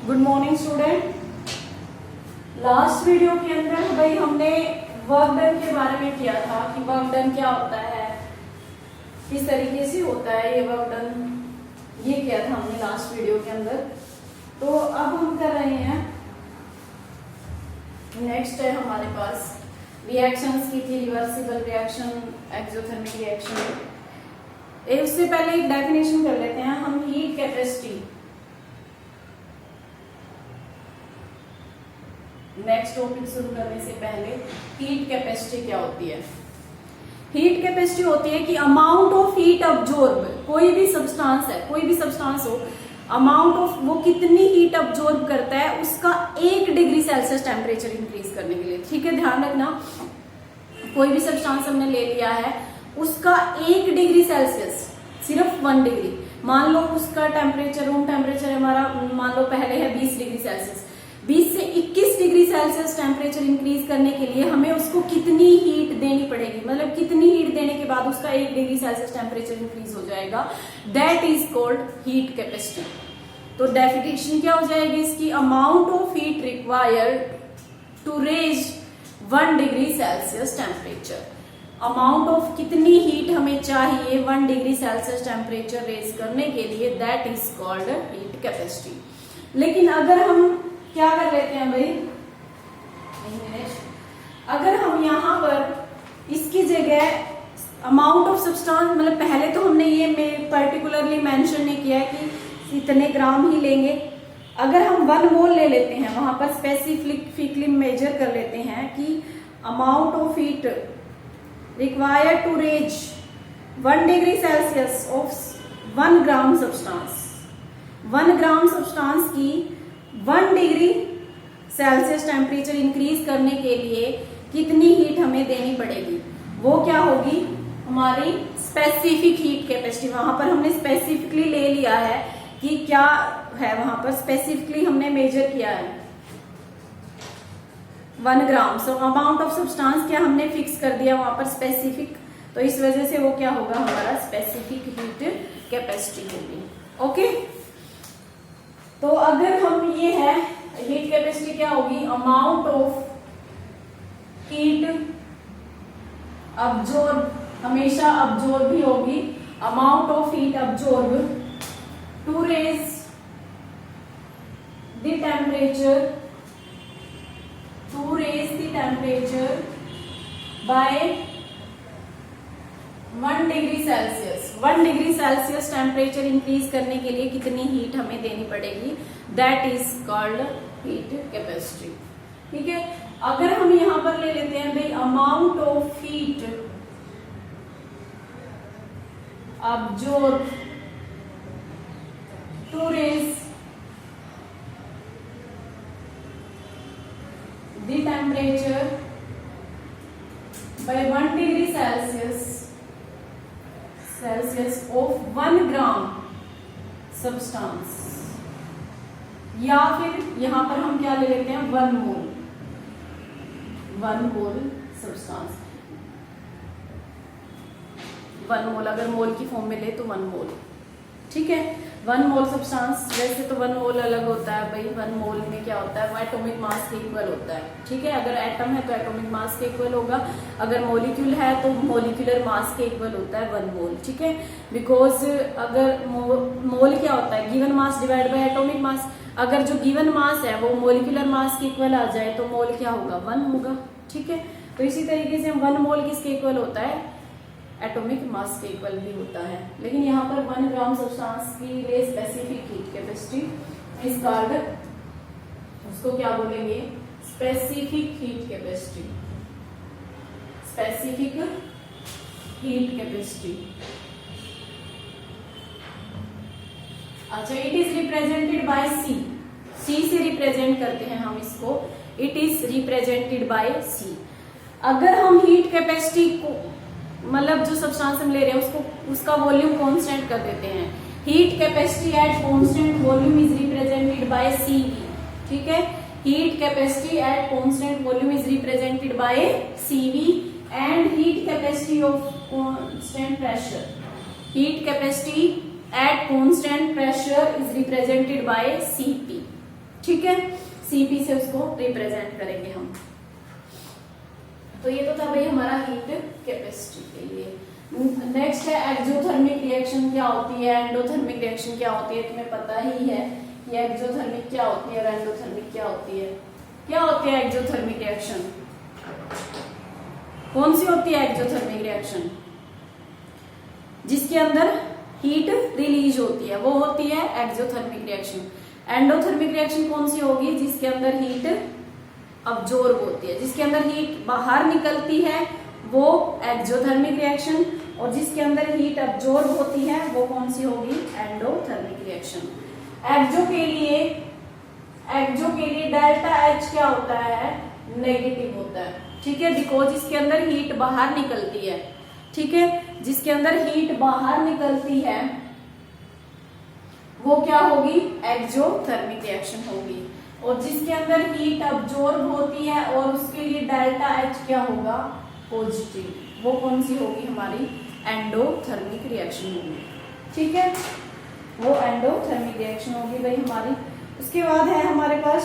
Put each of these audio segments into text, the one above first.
Good morning student. Last video के अंदर भाई हमने वर्क डन के बारे में किया था कि वर्क डन क्या होता है, किस तरीके से होता है ये वर्क डन, ये किया था हमने लास्ट वीडियो के अंदर। तो अब हम कर रहे हैं, नेक्स्ट है हमारे पास रिएक्शंस की थी, रिवर्सिबल रिएक्शन, एक्सोथर्मिक रिएक्शन। उससे पहले एक डेफिनेशन कर लेते हैं हम, हीट कैपेसिटी। नेक्स्ट टॉपिक शुरू करने से पहले हीट कैपेसिटी क्या होती है? हीट कैपेसिटी होती है कि अमाउंट ऑफ हीट अब्जॉर्ब, कोई भी सब्सटेंस है, कोई भी सब्सटेंस हो, अमाउंट ऑफ वो कितनी हीट अब्जॉर्ब करता है उसका 1 डिग्री सेल्सियस टेम्परेचर इंक्रीज करने के लिए। ठीक है, ध्यान रखना, कोई भी सब्सटेंस हमने ले लिया है, उसका 1 डिग्री सेल्सियस, सिर्फ 1 डिग्री, मान लो उसका टेम्परेचर, रूम टेम्परेचर हमारा मान लो पहले है 20 डिग्री सेल्सियस, 20 से 21 डिग्री सेल्सियस टेम्परेचर इंक्रीज करने के लिए हमें उसको कितनी हीट देनी पड़ेगी, मतलब कितनी हीट देने के बाद उसका 1 डिग्री सेल्सियस टेम्परेचर इंक्रीज हो जाएगा, that is called heat capacity. तो डेफिनेशन क्या हो जाएगी इसकी? Amount of heat required to raise 1 degree Celsius temperature. Amount of कितनी हीट हमें चाहिए 1 डिग्री सेल्सियस टेम्परेचर रेज करने के लिए, that is called heat capacity. लेकिन अगर हम क्या कर लेते हैं भाई, अगर हम यहाँ पर इसकी जगह अमाउंट ऑफ सब्सटेंस, मतलब पहले तो हमने ये पर्टिकुलरली मेंशन नहीं किया है कि इतने ग्राम ही लेंगे, अगर हम 1 मोल ले लेते हैं, वहां पर स्पेसिफिकली मेजर कर लेते हैं कि amount of heat required to raise 1 degree Celsius of 1 gram substance, 1 gram substance की 1 डिग्री सेल्सियस टेम्परेचर इंक्रीज करने के लिए कितनी हीट हमें देनी पड़ेगी, वो क्या होगी? हमारी स्पेसिफिक हीट कैपेसिटी। वहां पर हमने स्पेसिफिकली ले लिया है कि क्या है, वहां पर स्पेसिफिकली हमने मेजर किया है 1 ग्राम। सो अमाउंट ऑफ सब्सटेंस क्या हमने फिक्स कर दिया वहां पर, स्पेसिफिक, तो इस वजह से वो क्या होगा, हमारा स्पेसिफिक हीट कैपेसिटी होगी। ओके, तो अगर हम ये है हीट कैपेसिटी क्या होगी? अमाउंट ऑफ हीट अब्जॉर्ब, हमेशा अब्जॉर्ब ही होगी, amount of heat absorb to raise the temperature, by 1 degree Celsius. 1 degree Celsius temperature increase करने के लिए कितनी हीट हमें देनी पड़ेगी, that is called heat capacity. ठीक है, अगर हम यहां पर ले लेते हैं भाई amount of heat absorb to raise the temperature by 1 degree Celsius of 1 gram substance, या फिर यहां पर हम क्या ले लेते हैं 1 मोल सब्सटेंस, 1 मोल, अगर मोल की फॉर्म में ले तो 1 मोल। ठीक है, 1 मोल सब्सटेंस, वैसे तो 1 मोल अलग होता है भाई, 1 मोल में क्या होता है, वो एटॉमिक मास के इक्वल होता है। ठीक है, अगर एटम है तो एटॉमिक मास के इक्वल होगा, अगर मॉलिक्यूल है तो मॉलिक्यूलर मास के इक्वल होता है 1 मोल। ठीक है, बिकॉज अगर मोल क्या होता है, given mass divide by atomic mass, अगर जो गिवन मास है वो मॉलिक्यूलर मास के इक्वल आ जाए तो मोल क्या होगा, 1 होगा। ठीक है, तो इसी तरीके से 1 मोल किसके इक्वल होता है, एटॉमिक मास के इक्वल भी होता है। लेकिन यहाँ पर 1 ग्राम सब्सटेंस की लिए specific heat capacity is called, उसको क्या बोलेंगे, specific heat capacity, specific heat capacity. अच्छा, इट इज रिप्रेजेंटेड बाय सी से रिप्रेजेंट करते हैं हम इसको, इट इज रिप्रेजेंटेड बाय सी। अगर हम हीट कैपेसिटी को, मतलब जो सब्सटेंस हम ले रहे हैं उसको, उसका वॉल्यूम कांस्टेंट कर देते हैं, heat capacity at constant volume is represented by CV. ठीक है, heat capacity at constant volume is represented by CV and heat capacity of constant pressure, heat capacity at constant pressure is represented by Cp. ठीक है, Cp से उसको represent करेंगे हम। तो ये तो था भाई हमारा हीट कैपेसिटी के लिए। नेक्स्ट है एक्सोथर्मिक रिएक्शन क्या होती है, एंडोथर्मिक रिएक्शन क्या होती है। तुम्हें पता ही है कि एक्सोथर्मिक क्या होती है और एंडोथर्मिक क्या होती है। क्या होती है एक्सोथर्मिक रिएक्शन, कौन सी होती है एक्सोथर्मिक रिएक्शन? जिसके अंदर हीट रिलीज होती है वो होती है एक्सोथर्मिक रिएक्शन। एंडोथर्मिक रिएक्शन कौन सी होगी? जिसके अंदर हीट अब्जॉर्ब होती है, जिसके अंदर हीट बाहर निकलती है वो एक्सोथर्मिक रिएक्शन, और जिसके अंदर हीट अब्जॉर्ब होती है वो कौन सी होगी? Endothermic reaction. एक्सो के लिए डेल्टा H क्या होता है? नेगेटिव होता है, ठीक है, बिकॉज इसके अंदर हीट बाहर निकलती है, ठीक है, जिसके अंदर हीट बाहर निकलती है वो क्या होगी? एक्सोथर्मिक रिएक्शन होगी। और जिसके अंदर हीट अब्जॉर्ब होती है और उसके लिए डेल्टा H क्या होगा? पॉजिटिव, वो कौन सी होगी? हमारी एंडोथर्मिक रिएक्शन होगी, ठीक है, वो एंडोथर्मिक रिएक्शन होगी भाई हमारी। उसके बाद है हमारे पास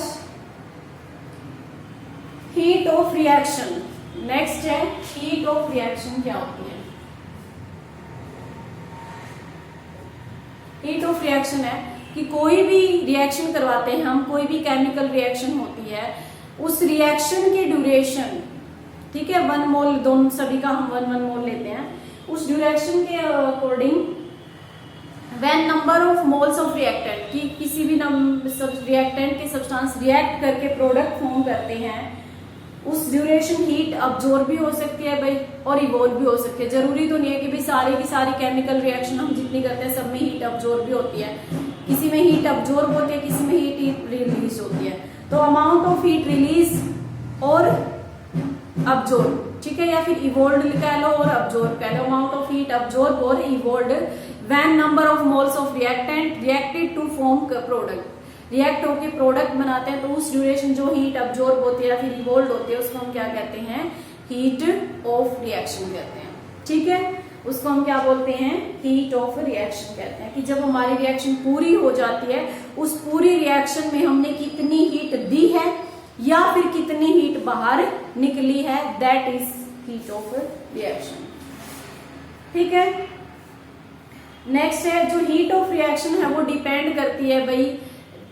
हीट ऑफ रिएक्शन। नेक्स्ट है हीट ऑफ रिएक्शन क्या होती है? हीट ऑफ रिएक्शन है कि कोई भी रिएक्शन करवाते हैं हम, कोई भी केमिकल रिएक्शन होती है, उस रिएक्शन की ड्यूरेशन, ठीक है, 1 मोल, दोनों सभी का हम 1 मोल लेते हैं, उस ड्यूरेशन के according when number of moles of reactant, कि किसी भी रिएक्टेंट के सब्सटेंस रिएक्ट करके प्रोडक्ट फॉर्म करते हैं, उस ड्यूरेशन हीट अब्जॉर्ब भी हो सकती है भाई और इवोल्व भी हो सकती है। जरूरी तो नहीं है कि भाई सारी की सारी केमिकल रिएक्शन हम जितनी करते हैं सब में हीट अब्जॉर्ब भी होती है, किसी में हीट अब्जॉर्ब होती है, किसी में हीट रिलीज होती है। तो अमाउंट ऑफ हीट रिलीज और अब्जॉर्ब, ठीक है, या फिर इवोल्ड कह लो और अब्जॉर्ब कह लो, अमाउंट ऑफ हीट अब्जॉर्ब और evolved when number of moles of reactant reacted to form product, रिएक्ट होके प्रोडक्ट बनाते हैं, तो उस ड्यूरेशन जो हीट अब्जॉर्ब होती है या फिर इवोल्ड होती है उसको हम क्या कहते हैं? हीट ऑफ रिएक्शन कहते हैं, ठीक है, उसको हम क्या बोलते हैं? हीट ऑफ रिएक्शन कहते हैं। कि जब हमारी रिएक्शन पूरी हो जाती है, उस पूरी रिएक्शन में हमने कितनी हीट दी है या फिर कितनी हीट बाहर निकली है, that is heat of reaction, ठीक है। नेक्स्ट है जो हीट ऑफ रिएक्शन है वो डिपेंड करती है भाई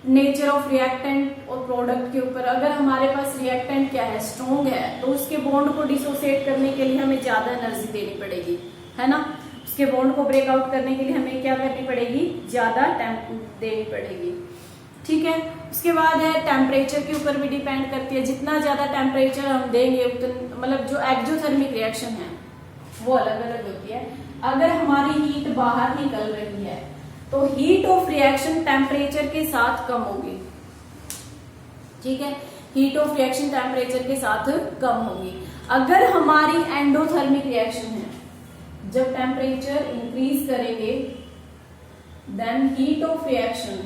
नेचर ऑफ रिएक्टेंट और प्रोडक्ट के ऊपर। अगर हमारे पास रिएक्टेंट क्या है? स्ट्रॉन्ग है, तो उसके बॉन्ड को डिसोसिएट करने के लिए हमें ज्यादा एनर्जी देनी पड़ेगी, है ना। उसके बॉन्ड को ब्रेकआउट करने के लिए हमें क्या करनी पड़ेगी? ज्यादा देनी पड़ेगी, ठीक है। उसके बाद है टेम्परेचर के ऊपर भी डिपेंड करती है। जितना ज्यादा टेम्परेचर हम देंगे उतना, मतलब जो एक्सोथर्मिक रिएक्शन है वो अलग अलग होती है। अगर हमारी हीट बाहर निकल रही है तो हीट ऑफ रिएक्शन टेम्परेचर के साथ कम होगी, ठीक है, हीट ऑफ रिएक्शन टेम्परेचर के साथ कम होगी। अगर हमारी एंडोथर्मिक रिएक्शन है, जब टेम्परेचर इंक्रीज करेंगे then heat of reaction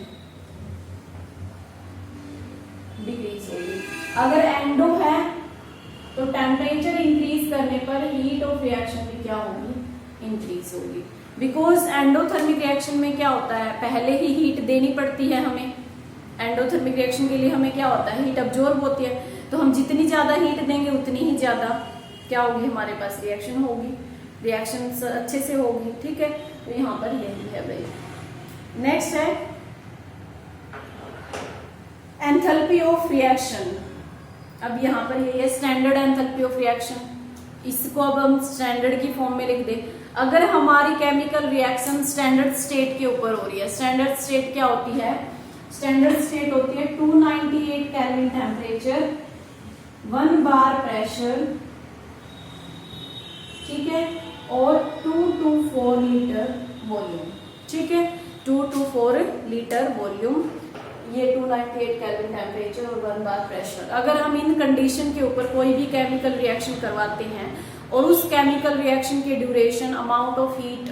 decrease होगी। अगर एंडो है तो टेम्परेचर इंक्रीज करने पर हीट ऑफ रिएक्शन भी क्या होगी? इंक्रीज होगी। बिकॉज एंडोथर्मिक रिएक्शन में क्या होता है? पहले ही हीट देनी पड़ती है हमें। एंडोथर्मिक रिएक्शन के लिए हमें क्या होता है? हीट अब्जॉर्ब होती है, तो हम जितनी ज्यादा हीट देंगे उतनी ही ज्यादा क्या होगी? हमारे पास रिएक्शन होगी, रिएक्शन अच्छे से होगी, ठीक है। तो यहाँ पर यही है भाई। नेक्स्ट है एंथैल्पी ऑफ रिएक्शन। अब यहाँ पर ये है स्टैंडर्ड एंथैल्पी ऑफ रिएक्शन। इसको अब हम स्टैंडर्ड की फॉर्म में लिख दे। अगर हमारी केमिकल रिएक्शन स्टैंडर्ड स्टेट के ऊपर हो रही है, स्टैंडर्ड स्टेट क्या होती है? स्टैंडर्ड स्टेट होती है 298 केल्विन टेम्परेचर, 1 बार प्रेशर, ठीक है, और 224 लीटर वॉल्यूम, ठीक है, 224 लीटर वॉल्यूम, ये 298 केल्विन टेम्परेचर और 1 बार प्रेशर। अगर हम इन कंडीशन के ऊपर कोई भी केमिकल रिएक्शन करवाते हैं और उस केमिकल रिएक्शन के duration, amount of heat,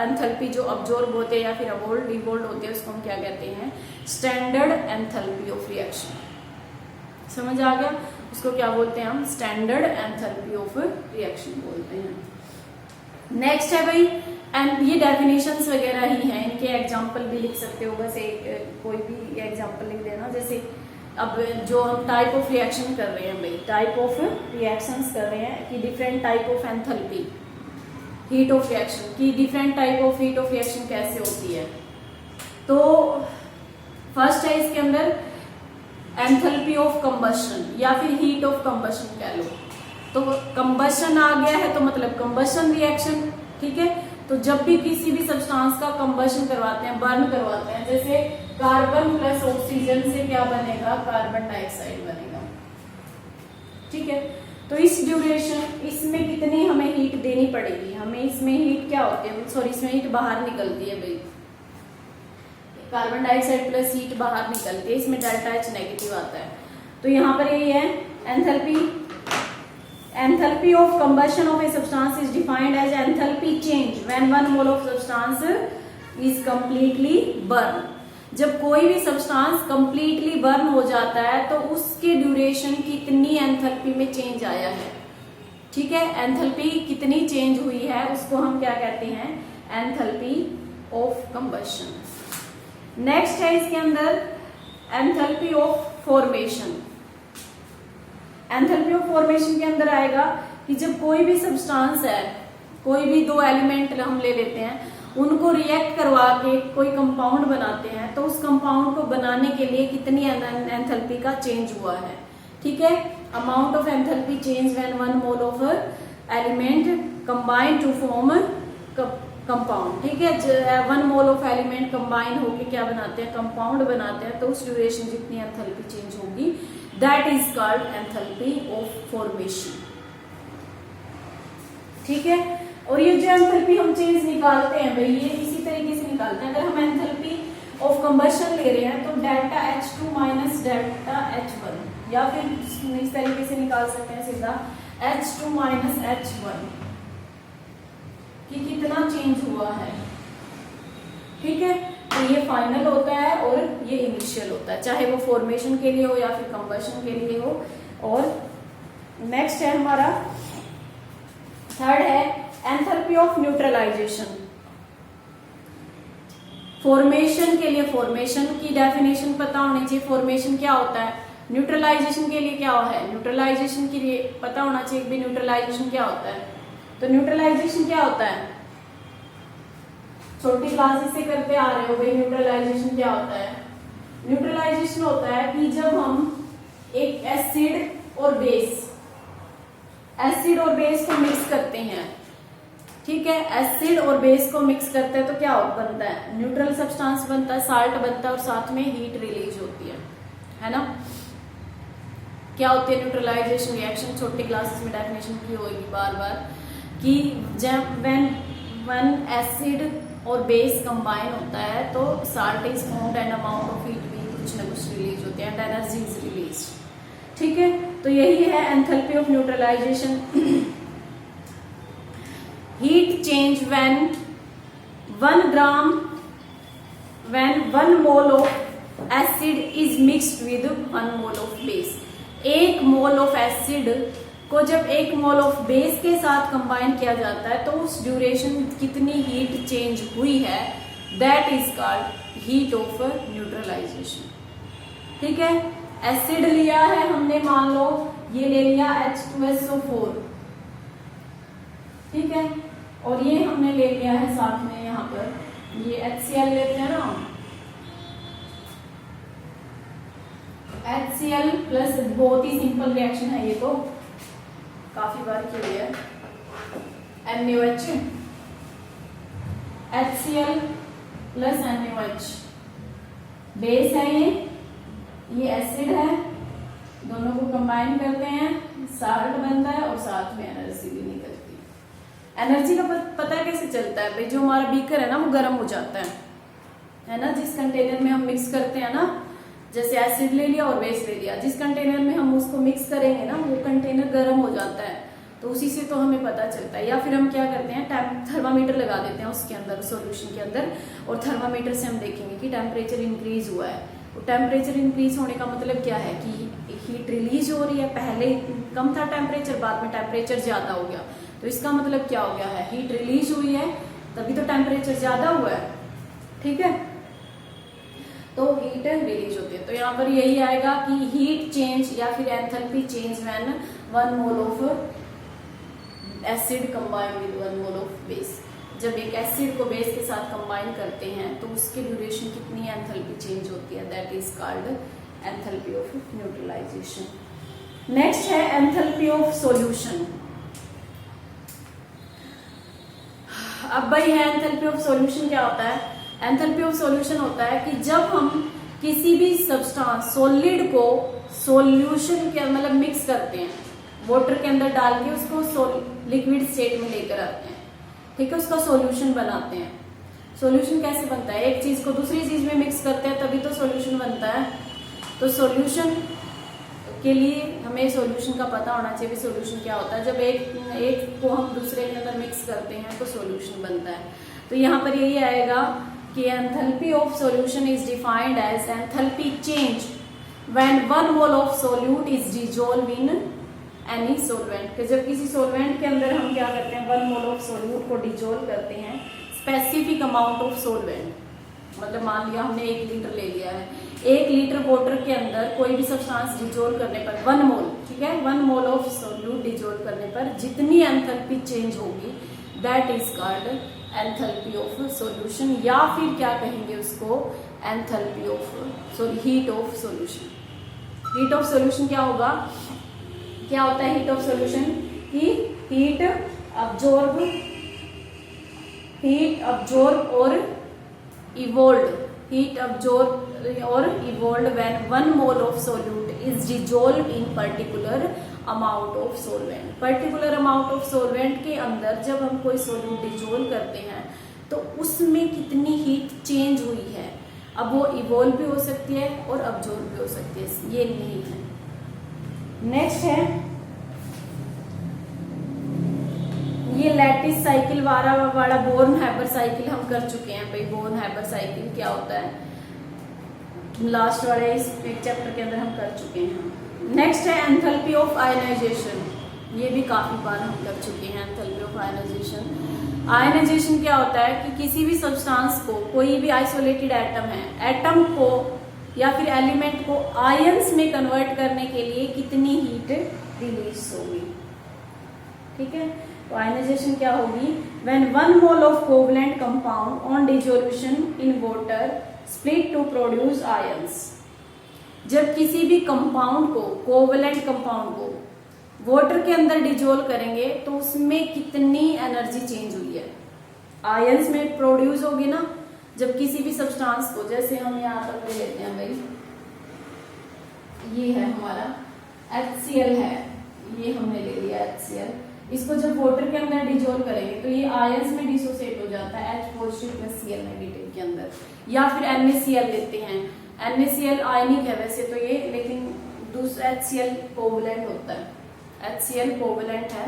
enthalpy जो अब्जॉर्ब होते हैं या फिर अवोल्ड डिवोल्ड होते हैं, उसको हम क्या कहते हैं? Standard enthalpy of reaction. समझ आ गया? उसको क्या बोलते हैं हम? स्टैंडर्ड एंथैल्पी ऑफ रिएक्शन बोलते हैं। नेक्स्ट है भाई, एंड ये डेफिनेशंस वगैरह ही हैं, इनके एग्जांपल भी लिख सकते हो, बस एक कोई भी एग्जांपल लिख देना। जैसे अब जो हम टाइप ऑफ रिएक्शन कर रहे हैं भाई, टाइप ऑफ रिएक्शंस कर रहे हैं कि different type of enthalpy heat of reaction की, different type of heat of reaction कैसे होती है। तो फर्स्ट है इसके अंदर एंथैल्पी ऑफ कंबशन या फिर हीट ऑफ कंबशन कह लो। तो कंबशन आ गया है तो मतलब कंबशन रिएक्शन, ठीक है। तो जब भी किसी भी सब्सटेंस का कंबशन करवाते हैं, बर्न करवाते हैं, जैसे कार्बन प्लस ऑक्सीजन से क्या बनेगा, कार्बन डाइऑक्साइड बनेगा, ठीक है। तो इस ड्यूरेशन, इसमें कितनी हमें हीट देनी पड़ेगी, हमें इसमें हीट क्या होती है, सॉरी इसमें हीट बाहर निकलती है भाई, कार्बन डाइऑक्साइड प्लस हीट बाहर निकलती है, इसमें डेल्टा एच नेगेटिव आता है। तो यहाँ पर यही है enthalpy of combustion of a substance is defined as enthalpy change when 1 mole of substance is completely burn. जब कोई भी सब्सटेंस कंप्लीटली बर्न हो जाता है तो उसके ड्यूरेशन कितनी एंथैल्पी में चेंज आया है, ठीक है। एंथैल्पी कितनी चेंज हुई है उसको हम क्या कहते हैं, एंथैल्पी ऑफ कंबशन। नेक्स्ट है इसके अंदर enthalpy of formation. Enthalpy of formation के अंदर आएगा कि जब कोई भी सब्सटेंस है, कोई भी दो एलिमेंट हम ले लेते हैं, उनको रिएक्ट करवा के कोई कंपाउंड बनाते हैं, तो उस कंपाउंड को बनाने के लिए कितनी एंथैल्पी का चेंज हुआ है, ठीक है। Amount of enthalpy change when 1 mole of element combine to form compound, ठीक है। 1 मोल ऑफ एलिमेंट कंबाइन होके क्या बनाते हैं, कंपाउंड बनाते हैं, तो उस ड्यूरेशन जितनी एंथैल्पी चेंज होगी that is called enthalpy of formation, ठीक है। और ये जो एंथैल्पी हम चेंज निकालते हैं भाई, ये इसी तरीके से निकालते हैं। अगर हम एंथैल्पी ऑफ कंबशन ले रहे हैं तो delta H2 minus delta H1, या फिर इस तरीके से निकाल सकते हैं सीधा H2 माइनस H1 कि कितना चेंज हुआ है, ठीक है। तो ये फाइनल होता है और ये इनिशियल होता है, चाहे वो फॉर्मेशन के लिए हो या फिर कंबशन के लिए हो। और नेक्स्ट है हमारा थर्ड है एंथैल्पी ऑफ न्यूट्रलाइजेशन। फॉर्मेशन के लिए फॉर्मेशन की डेफिनेशन पता होनी चाहिए, फॉर्मेशन क्या होता है। न्यूट्रलाइजेशन के लिए क्या है, न्यूट्रलाइजेशन के लिए पता होना चाहिए कि न्यूट्रलाइजेशन क्या होता है। तो न्यूट्रलाइजेशन क्या होता है, छोटी क्लासेस से करते आ रहे हो भाई। न्यूट्रलाइजेशन क्या होता है, न्यूट्रलाइजेशन होता है कि जब हम एक एसिड और बेस को मिक्स करते हैं, ठीक है। एसिड और बेस को मिक्स करते हैं तो क्या बनता है, न्यूट्रल सब्सटेंस बनता है, साल्ट बनता है, और साथ में हीट रिलीज होती है ना। क्या होती है न्यूट्रलाइजेशन रिएक्शन, छोटी क्लासेस में डेफिनेशन की होगी बार बार, कि जब व्हेन एसिड और बेस कंबाइन होता है तो salt is formed and amount of heat भी कुछ ना कुछ रिलीज होती है एंड एनर्जी इज रिलीज, ठीक है। तो यही है enthalpy of neutralization. Heat change when 1 mole of acid is mixed with 1 mole of base. 1 mole of acid को जब 1 मोल ऑफ बेस के साथ कंबाइन किया जाता है तो उस ड्यूरेशन कितनी हीट चेंज हुई है, that is called heat of neutralization, ठीक है। एसिड लिया है हमने, मान लो ये ले लिया H2SO4, ठीक है, और ये हमने ले लिया है साथ में यहाँ पर ये HCl लेते हैं ना, HCl प्लस, बहुत ही सिंपल रिएक्शन है ये तो, काफी बार की है, NaOH, HCl plus NaOH base है, ये एसिड है, दोनों को कंबाइन करते हैं, साल्ट बनता है और साथ में एनर्जी भी निकलती है। एनर्जी का पता कैसे चलता है भाई, जो हमारा बीकर है ना वो गर्म हो जाता है ना। जिस कंटेनर में हम मिक्स करते हैं ना, जैसे एसिड ले लिया और बेस ले लिया, जिस कंटेनर में हम उसको मिक्स करेंगे ना वो कंटेनर गर्म हो जाता है, तो उसी से तो हमें पता चलता है। या फिर हम क्या करते हैं, थर्मामीटर लगा देते हैं उसके अंदर, सॉल्यूशन के अंदर, और थर्मामीटर से हम देखेंगे कि टेम्परेचर इंक्रीज हुआ है। तो टेम्परेचर इंक्रीज होने का मतलब क्या है कि हीट रिलीज हो रही है, पहले कम था टेम्परेचर, बाद में टेम्परेचर ज्यादा हो गया, तो इसका मतलब क्या हो गया है, हीट रिलीज हुई है, तभी तो टेम्परेचर ज्यादा हुआ है, ठीक है। तो हीट रिलीज होती है। तो यहाँ पर यही आएगा कि हीट चेंज या फिर enthalpy change when 1 mole of acid combine with 1 mole of base. जब एक एसिड को बेस के साथ कंबाइन करते हैं तो उसकी ड्यूरेशन कितनी एंथैल्पी चेंज होती है, that is called enthalpy of neutralization. Next है एंथैल्पी ऑफ सॉल्यूशन। अब भाई है एंथैल्पी ऑफ सॉल्यूशन क्या होता है? एंथैल्पी ऑफ सॉल्यूशन होता है कि जब हम किसी भी सब्सटेंस सॉलिड को सॉल्यूशन के मतलब मिक्स करते हैं, वाटर के अंदर डाल के उसको लिक्विड स्टेट में लेकर आते हैं, ठीक है, उसका सॉल्यूशन बनाते हैं। सॉल्यूशन कैसे बनता है? एक चीज को दूसरी चीज में मिक्स करते हैं तभी तो सॉल्यूशन बनता है। तो सॉल्यूशन के लिए हमें सॉल्यूशन का पता होना चाहिए भी सॉल्यूशन क्या होता है। जब एक को हम दूसरे के अंदर मिक्स करते हैं तो सॉल्यूशन बनता है। तो यहाँ पर यही आएगा कि enthalpy of solution is defined as enthalpy change when 1 mole of solute is dissolve in any solvent. जब किसी सॉल्वेंट के अंदर हम क्या करते हैं, 1 मोल ऑफ सॉल्यूट को डिसॉल्व करते हैं स्पेसिफिक अमाउंट ऑफ सॉल्वेंट, मतलब मान लिया हमने 1 लीटर ले लिया है, 1 लीटर वाटर के अंदर कोई भी सब्सटेंस डिसॉल्व करने पर 1 मोल, ठीक है, 1 मोल ऑफ सॉल्यूट डिसॉल्व करने पर जितनी एंथैल्पी चेंज होगी that is called enthalpy of solution, या फिर क्या कहेंगे उसको, enthalpy of heat of solution. Heat of solution क्या होगा, क्या होता है हीट ऑफ सॉल्यूशन कि हीट अब्जॉर्ब और इवोल्व, हीट अब्जॉर्ब और evolve when 1 mole of solute is dissolve in particular amount of solvent. Particular amount of solvent के अंदर जब हम कोई सॉल्यूट डिसॉल्व करते हैं तो उसमें कितनी हीट चेंज हुई है, अब वो इवोल्व भी हो सकती है और अब्जॉर्ब भी हो सकती है, ये नहीं है। नेक्स्ट है ये लैटिस साइकिल वाला बोर्न हैबर साइकिल हम कर चुके हैं भाई। बोर्न हैबर साइकिल क्या होता है, लास्ट वाले इस चैप्टर के अंदर हम कर चुके हैं। नेक्स्ट है एंथैल्पी ऑफ आयनाइजेशन, ये भी काफी बार हम कर चुके हैं। एंथैल्पी ऑफ आयनाइजेशन, आयनाइजेशन क्या होता है कि किसी भी सब्सटेंस को, कोई भी आइसोलेटेड एटम है, एटम को या फिर एलिमेंट को आयंस में कन्वर्ट करने के लिए कितनी हीट रिलीज होगी, ठीक है। तो आयनाइजेशन क्या होगी, when 1 mole of covalent compound on dissolution in water split to produce ions. जब किसी भी कंपाउंड को, कोवलेंट कंपाउंड को वाटर के अंदर डिसॉल्व करेंगे तो उसमें कितनी एनर्जी चेंज हुई है, आयंस में प्रोड्यूस होगी ना। जब किसी भी सब्सटेंस को, जैसे हम यहाँ पर ले लेते हैं भाई, ये है हमारा HCl है, ये हमने ले लिया HCl, इसको जब वाटर के अंदर डिसॉल्व करेंगे तो ये आयंस में डिसोसिएट हो जाता है H positive plus Cl negative के अंदर, या फिर NaCl लेते हैं। NaCl आयनिक है वैसे तो ये, लेकिन दूसरा HCl कोवलेंट होता है। HCl कोवलेंट है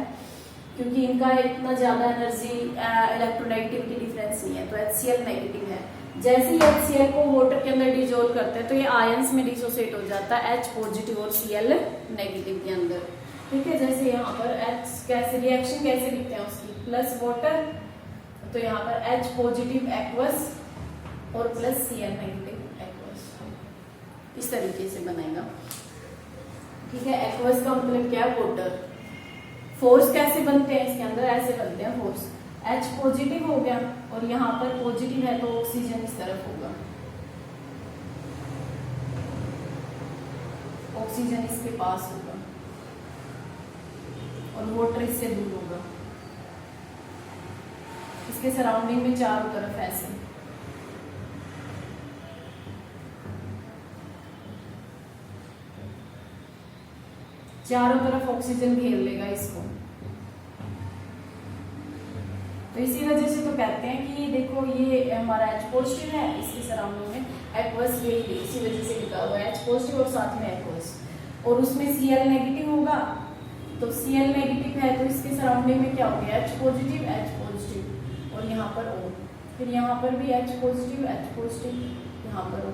क्योंकि इनका इतना ज्यादा एनर्जी इलेक्ट्रोनेगेटिविटी डिफरेंस नहीं है, तो HCl नेगेटिव है। जैसे ही HCl को वाटर के अंदर डिसॉल्व करते हैं तो ये आयंस में डिसोसिएट हो जाता है H पॉजिटिव और Cl नेगेटिव के अंदर, ठीक है। जैसे यहाँ पर H कैसे रिएक्शन कैसे लिखते हैं उसकी, प्लस वाटर, तो यहाँ पर H पॉजिटिव एक्वस और प्लस Cl नेगेटिव एक्वस, इस तरीके से बनेगा, ठीक है। एक्वस का मतलब क्या है, वाटर। फोर्स कैसे बनते हैं इसके अंदर, ऐसे बनते हैं फोर्स, H पॉजिटिव हो गया और यहाँ पर पॉजिटिव है तो ऑक्सीजन इस तरफ होगा, ऑक्सीजन इसके पास होगा और वाटर इससे दूर होगा, इसके सराउंडिंग में चारों तरफ ऐसे। चारों तरफ ऑक्सीजन घेर लेगा इसको, तो इसी वजह से तो कहते हैं कि देखो ये हमारा H पॉजिटिव है, इसके सराउंडिंग में एक्वस, ये इसी वजह से लिखा हुआ है H पॉजिटिव और साथ में एक्वस, और उसमें Cl नेगेटिव होगा, तो Cl नेगेटिव है तो इसके सराउंडिंग में क्या हो गया, H पॉजिटिव और यहाँ पर O, फिर यहाँ पर भी H पॉजिटिव, यहाँ पर O,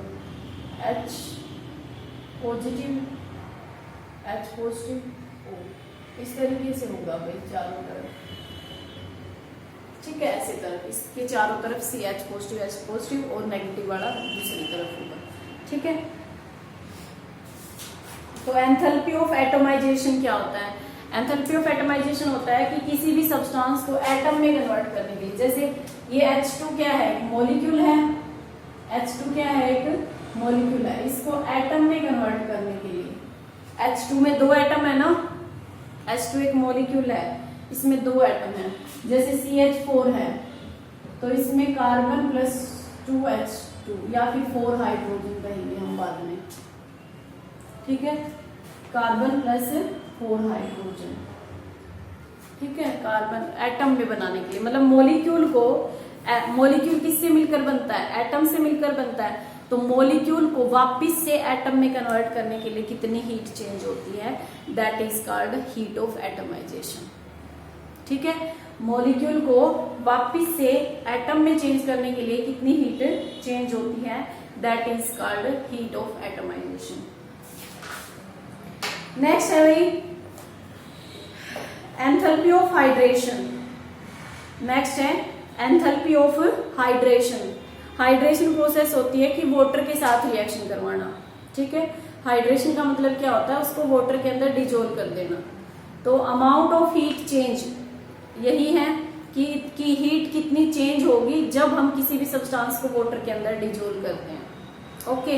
H पॉजिटिव O, इस तरीके से होगा भाई चारों तरफ, ठीक है। ऐसे तरफ इसके चारों तरफ CH पॉजिटिव H पॉजिटिव और नेगेटिव वाला दूसरी तरफ होगा। ठीक है। तो एंथैल्पी ऑफ एटमाइजेशन क्या होता है? एंथैल्पी ऑफ एटमाइजेशन होता है कि किसी भी सब्सटेंस को एटम में कन्वर्ट करने के लिए, जैसे ये H2 क्या है? एक मॉलिक्यूल है। H2 क्या है? एक मॉलिक्यूल है। इसको एटम में कन्वर्ट करने के लिए, H2 में 2 एटम है ना, H2 एक मॉलिक्यूल है, इसमें 2 एटम है। जैसे CH4 है तो इसमें कार्बन प्लस 2H2 या फिर 4 हाइड्रोजन कहेंगे हम बाद में, ठीक है। कार्बन प्लस 4 हाइड्रोजन, ठीक है। कार्बन एटम में बनाने के लिए, मतलब मॉलिक्यूल को, मॉलिक्यूल किससे मिलकर बनता है? एटम से मिलकर बनता है। तो मॉलिक्यूल को वापस से एटम में कन्वर्ट करने के लिए कितनी हीट चेंज होती है? That is called heat of atomization, ठीक है। मॉलिक्यूल को वापस से एटम में चेंज करने के लिए कितनी हीट चेंज होती है? That is called heat of atomization. Next है भाई एंथैल्पी ऑफ हाइड्रेशन। नेक्स्ट है enthalpy of hydration. Hydration process होती है कि वाटर के साथ रिएक्शन करवाना, ठीक है। हाइड्रेशन का मतलब क्या होता है? उसको वाटर के अंदर डिजोल्व कर देना। तो अमाउंट ऑफ हीट चेंज यही है कि हीट कितनी चेंज होगी जब हम किसी भी सब्सटेंस को वाटर के अंदर डिजोल्व करते हैं। ओके,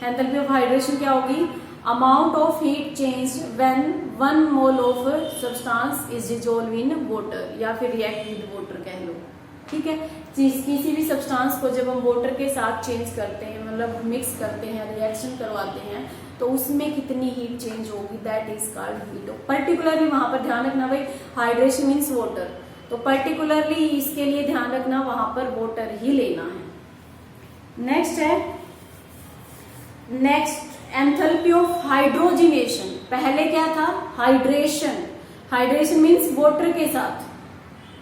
एंथैल्पी ऑफ हाइड्रेशन क्या होगी? Amount of heat change when 1 mole of substance is dissolve in water, या फिर रिएक्ट विद वाटर कह लो, ठीक है। किसी भी सब्सटेंस को जब हम वाटर के साथ चेंज करते हैं, मतलब मिक्स करते हैं, रिएक्शन करवाते हैं, तो उसमें कितनी हीट चेंज होगी? That is called heat of. Particularly वहां पर ध्यान रखना भाई, हाइड्रेशन मीन्स वाटर, तो पर्टिकुलरली इसके लिए ध्यान रखना वहां पर वाटर ही लेना है। नेक्स्ट है एंथैल्पी ऑफ हाइड्रोजिनेशन। पहले क्या था? हाइड्रेशन। हाइड्रेशन मीन्स वाटर के साथ,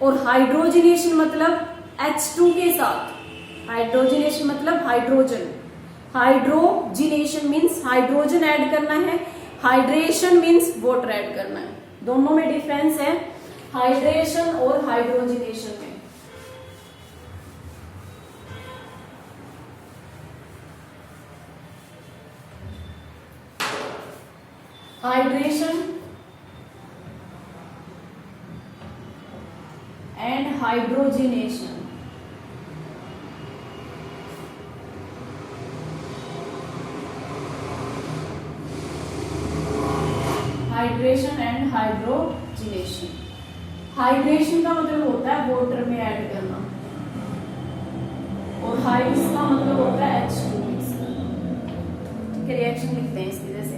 और हाइड्रोजिनेशन मतलब H2 के साथ। हाइड्रोजिनेशन मतलब hydrogen, hydrogenation means hydrogen add करना है, हाइड्रेशन मीन्स वाटर ऐड करना है। दोनों में डिफरेंस है हाइड्रेशन और हाइड्रोजिनेशन में। Hydration and hydrogenation. Hydration and hydrogenation. Hydration का मतलब होता है वाटर में ऐड करना, और इसका मतलब होता है H2 मिक्स करना, ठीक है। रिएक्शन लिखते हैं इसकी, जैसे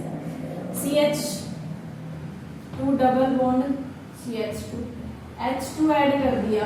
CH2 double bond CH2, H2 add कर दिया